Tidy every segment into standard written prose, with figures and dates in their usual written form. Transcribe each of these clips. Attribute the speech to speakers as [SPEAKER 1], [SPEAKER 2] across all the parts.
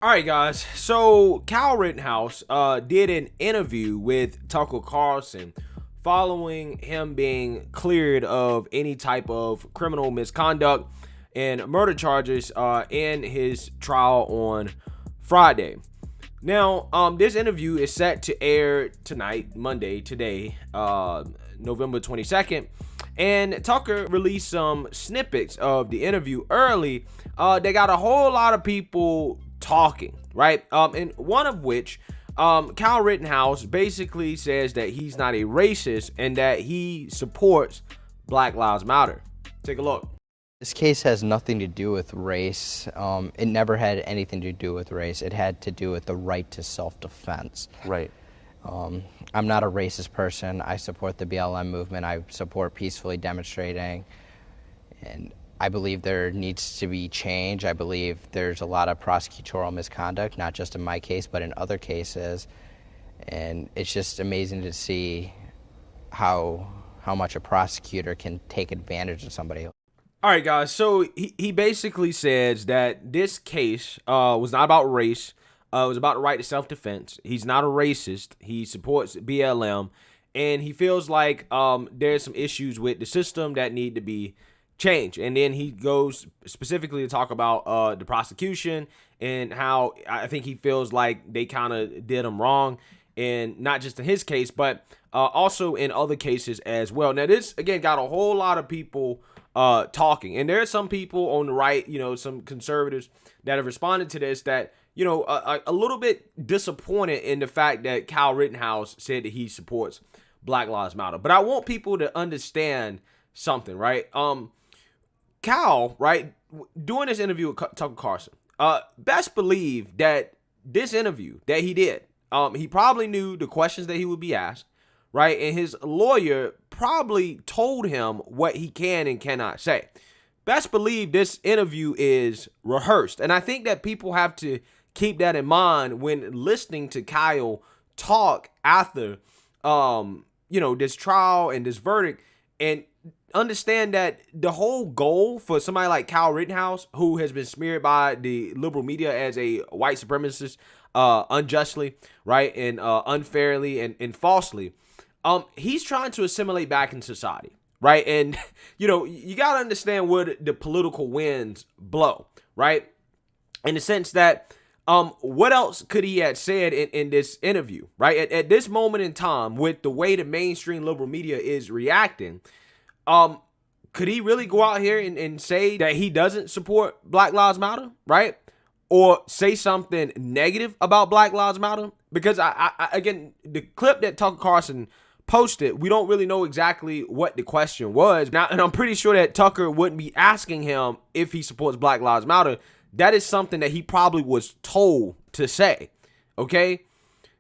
[SPEAKER 1] All right, guys. So Kyle Rittenhouse did an interview with Tucker Carlson following him being cleared of any type of criminal misconduct and murder charges in his trial on Friday. Now, this interview is set to air tonight, Monday, today, November 22nd. And Tucker released some snippets of the interview early. They got a whole lot of people talking, right? And one of which, Kyle Rittenhouse basically says that he's not a racist and that he supports Black Lives Matter. Take a look.
[SPEAKER 2] This case has nothing to do with race. It never had anything to do with race. It had to do with the right to self-defense.
[SPEAKER 3] Right.
[SPEAKER 2] I'm not a racist person. I support the BLM movement. I support peacefully demonstrating. And I believe there needs to be change. I believe there's a lot of prosecutorial misconduct, not just in my case, but in other cases. And it's just amazing to see how much a prosecutor can take advantage of somebody.
[SPEAKER 1] All right, guys. So he basically says that this case was not about race. It was about the right to self-defense. He's not a racist. He supports BLM. And he feels like there's some issues with the system that need to be changed. And then he goes specifically to talk about the prosecution and how I think he feels like they kind of did him wrong. And not just in his case, but also in other cases as well. Now, this, again, got a whole lot of people talking. And there are some people on the right, some conservatives that have responded to this that, a little bit disappointed in the fact that Kyle Rittenhouse said that he supports Black Lives Matter. But I want people to understand something, right? Kyle, right, doing this interview with Tucker Carlson, best believe that this interview that he did, he probably knew the questions that he would be asked, right? And his lawyer probably told him what he can and cannot say. Best believe this interview is rehearsed. And I think that people have to keep that in mind when listening to Kyle talk after, this trial and this verdict, and understand that the whole goal for somebody like Kyle Rittenhouse, who has been smeared by the liberal media as a white supremacist, unjustly, right, and unfairly and falsely, he's trying to assimilate back in society, right? And, you got to understand where the political winds blow, right? In the sense that, what else could he have said in this interview, right? At this moment in time, with the way the mainstream liberal media is reacting, could he really go out here and say that he doesn't support Black Lives Matter, right? Or say something negative about Black Lives Matter? Because again, the clip that Tucker Carlson posted, we don't really know exactly what the question was. Now, and I'm pretty sure that Tucker wouldn't be asking him if he supports Black Lives Matter. That is something that he probably was told to say, okay?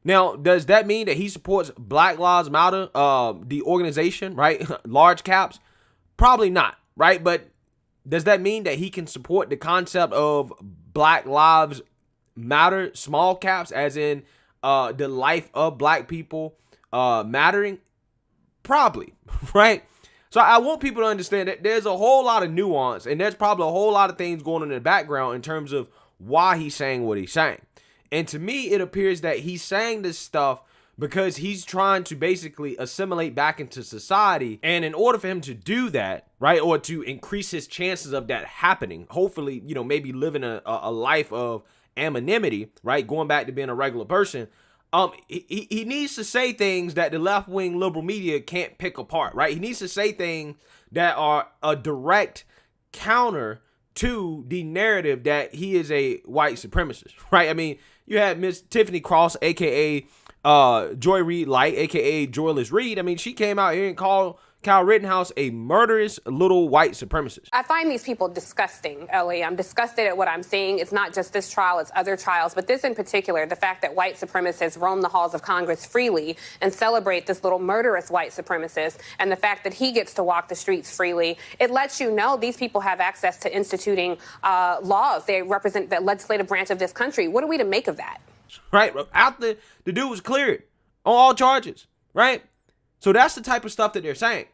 [SPEAKER 1] Now, does that mean that he supports Black Lives Matter, the organization, right? Large caps? Probably not, right? But does that mean that he can support the concept of Black Lives Matter, small caps, as in the life of black people mattering? Probably, right? So I want people to understand that there's a whole lot of nuance, and there's probably a whole lot of things going on in the background in terms of why he's saying what he's saying. And to me, it appears that he's saying this stuff because he's trying to basically assimilate back into society. And in order for him to do that, right, or to increase his chances of that happening, hopefully, maybe living a life of anonymity, right, going back to being a regular person, he needs to say things that the left-wing liberal media can't pick apart, right? He needs to say things that are a direct counter to the narrative that he is a white supremacist, right? I mean, you had Miss Tiffany Cross, a.k.a. Joy Reid Light, a.k.a. Joyless Reed. I mean, she came out here and called Kyle Rittenhouse a murderous little white supremacist.
[SPEAKER 4] I find these people disgusting, Ellie. I'm disgusted at what I'm seeing. It's not just this trial, it's other trials. But this in particular, the fact that white supremacists roam the halls of Congress freely and celebrate this little murderous white supremacist, and the fact that he gets to walk the streets freely, it lets you know these people have access to instituting laws. They represent the legislative branch of this country. What are we to make of that?
[SPEAKER 1] Right? After the dude was cleared on all charges, right? So that's the type of stuff that they're saying.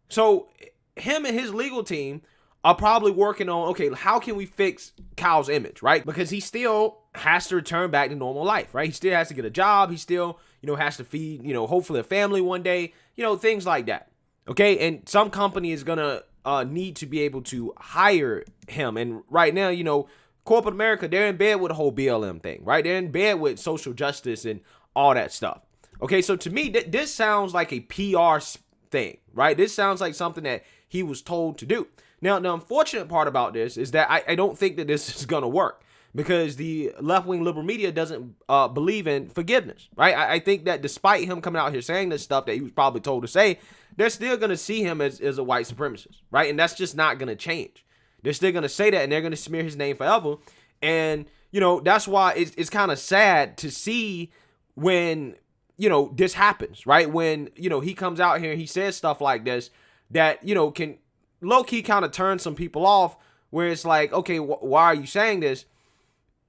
[SPEAKER 1] So him and his legal team are probably working on, okay, how can we fix Kyle's image, right? Because he's still has to return back to normal life, right? He still has to get a job. He still, has to feed, hopefully a family one day, things like that. Okay. And some company is going to need to be able to hire him. And right now, corporate America, they're in bed with the whole BLM thing, right? They're in bed with social justice and all that stuff. Okay. So to me, this sounds like a PR thing, right? This sounds like something that he was told to do. Now, the unfortunate part about this is that I don't think that this is going to work, because the left-wing liberal media doesn't believe in forgiveness, right? I think that despite him coming out here saying this stuff that he was probably told to say, they're still going to see him as a white supremacist, right? And that's just not going to change. They're still going to say that, and they're going to smear his name forever. And, that's why it's kind of sad to see when, this happens, right? When, he comes out here and he says stuff like this that, can low-key kind of turn some people off, where it's like, okay, why are you saying this?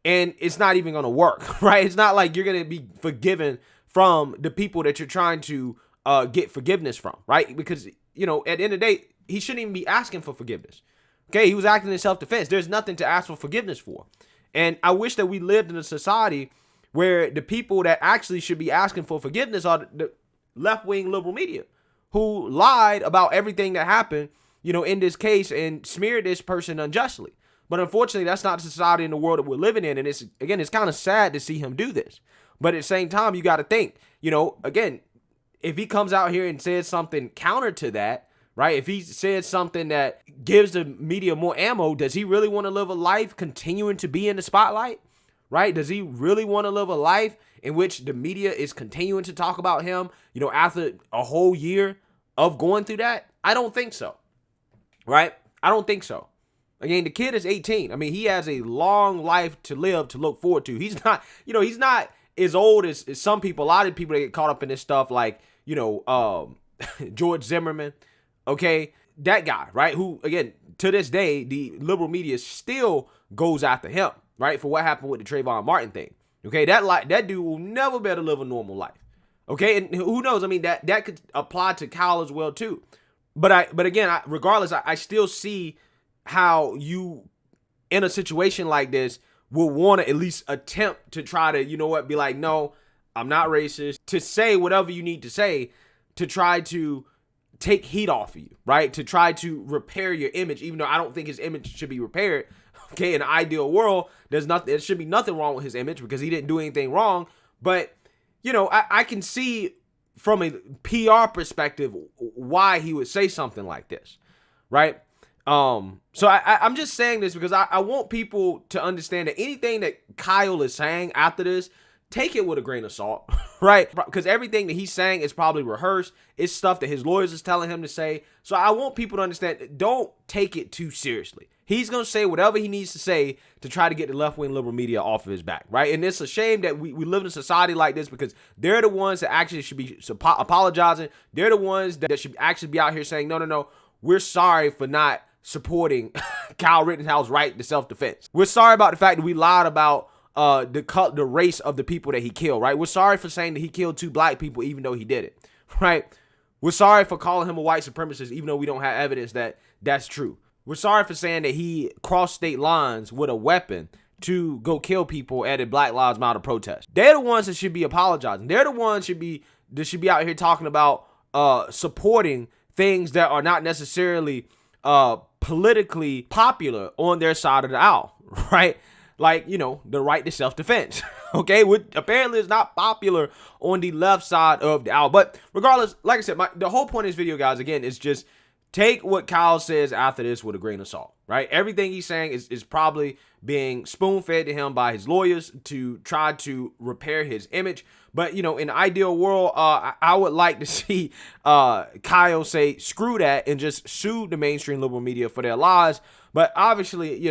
[SPEAKER 1] And it's not even going to work, right? It's not like you're going to be forgiven from the people that you're trying to get forgiveness from, right? Because, at the end of the day, he shouldn't even be asking for forgiveness. Okay, he was acting in self-defense. There's nothing to ask for forgiveness for. And I wish that we lived in a society where the people that actually should be asking for forgiveness are the left-wing liberal media, who lied about everything that happened, in this case, and smeared this person unjustly. But unfortunately, that's not the society in the world that we're living in. And it's kind of sad to see him do this. But at the same time, you got to think, again, if he comes out here and says something counter to that, right? If he says something that gives the media more ammo, does he really want to live a life continuing to be in the spotlight, right? Does he really want to live a life in which the media is continuing to talk about him, after a whole year of going through that? I don't think so, right? I don't think so. Again, the kid is 18. I mean, he has a long life to live, to look forward to. He's not, he's not as old as some people. A lot of people that get caught up in this stuff, like, George Zimmerman, okay? That guy, right? Who, again, to this day, the liberal media still goes after him, right? For what happened with the Trayvon Martin thing. Okay, that dude will never be able to live a normal life. Okay, and who knows? I mean, that could apply to Kyle as well, too. But again, regardless, I still see how you, in a situation like this, will want to at least attempt to try to, be like, no, I'm not racist, to say whatever you need to say to try to take heat off of you, right? To try to repair your image, even though I don't think his image should be repaired. Okay, in an ideal world, there should be nothing wrong with his image because he didn't do anything wrong. But, I can see from a PR perspective why he would say something like this, right? So I'm just saying this because I want people to understand that anything that Kyle is saying after this, take it with a grain of salt, right? Because everything that he's saying is probably rehearsed. It's stuff that his lawyers is telling him to say. So I want people to understand, don't take it too seriously. He's going to say whatever he needs to say to try to get the left-wing liberal media off of his back, right? And it's a shame that we live in a society like this, because they're the ones that actually should be apologizing. They're the ones that should actually be out here saying, no, we're sorry for not supporting Kyle Rittenhouse's right to self-defense. We're sorry about the fact that we lied about the race of the people that he killed, right? We're sorry for saying that he killed 2 black people even though he did it, right? We're sorry for calling him a white supremacist even though we don't have evidence that that's true. We're sorry for saying that he crossed state lines with a weapon to go kill people at a Black Lives Matter protest. They're the ones that should be apologizing. They're the ones that should be out here talking about supporting things that are not necessarily politically popular on their side of the aisle, right? Like, the right to self-defense, okay? Which apparently is not popular on the left side of the aisle. But regardless, like I said, the whole point of this video, guys, again, is just take what Kyle says after this with a grain of salt, right? Everything he's saying is probably being spoon-fed to him by his lawyers to try to repair his image. But, in an ideal world, I would like to see Kyle say, screw that, and just sue the mainstream liberal media for their lies. But obviously,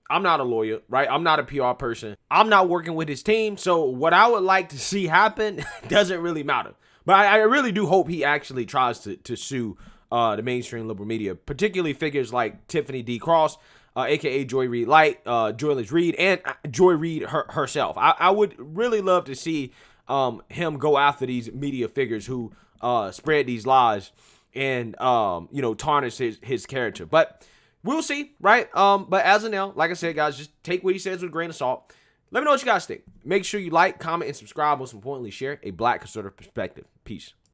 [SPEAKER 1] I'm not a lawyer, right? I'm not a PR person. I'm not working with his team. So what I would like to see happen doesn't really matter. But I really do hope he actually tries to sue the mainstream liberal media, particularly figures like Tiffany D. Cross, a.k.a. Joy Reid Light, Joyless Reed, and Joy Reid herself. I would really love to see him go after these media figures who spread these lies and, tarnish his character. But we'll see, right? But as of now, like I said, guys, just take what he says with a grain of salt. Let me know what you guys think. Make sure you like, comment, and subscribe. Most importantly, share a Black conservative perspective. Peace.